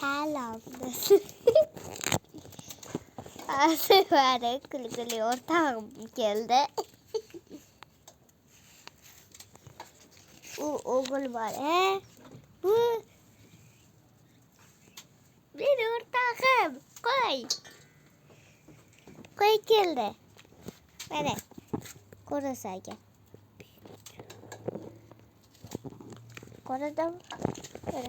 Selam. Seferek kulübeli ortağım geldi. Oğul var he. Bu benim ortağım. Koy. Koy geldi. Böyle. Koru sadece. Korudım. Böyle.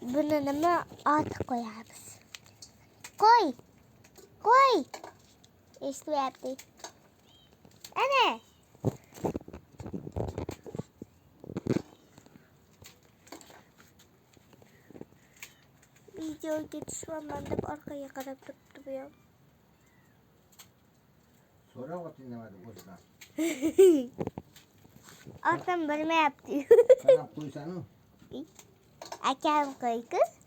Bununla at koyarız. Koy. Koy. İşte yaptı. Anne. Video geçişmem ben de arkaya kadar tutturuyorum. Sonra mı dinlemedim o yüzden? Ortam bölme yaptı. Sen koysan o. Akşam koy kız.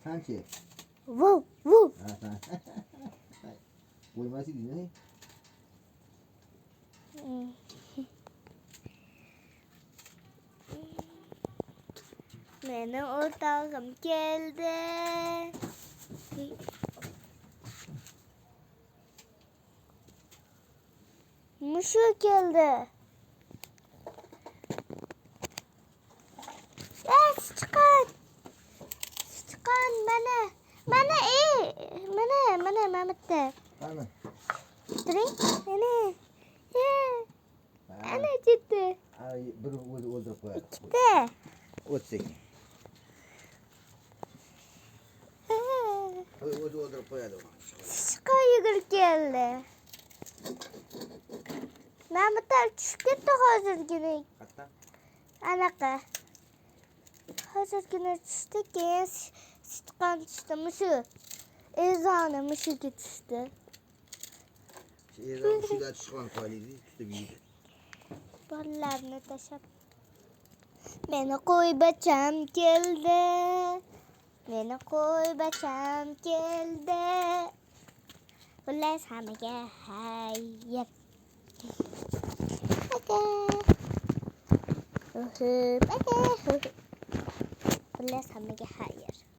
Sen çek. Vuv vuv. Ha sen. Koyması güzel. Benim ortağım geldi. Muşu geldi. Çıkan. Çıkan bana. Bana iyi. Bana Mehmet de. Tamam. Drink. Bana. Ana ciddi. Ay bir oldu koyar. De. Ot çek. Oldu koyar. Çıkan yugur geldi. Mehmetler çıktı hazır günü. Hatta. Anaka. Hazır günü çıktı ki çıkan çıktı mışı. Ezanı mışı geçti. Ezan şurada çıkan kalıydı. İşte büyüdü. Ballarını taşıp. Beni koy bacam geldi. Beni koy bacam geldi. Ulan sana gel hayır. Ulan sana gel hayır.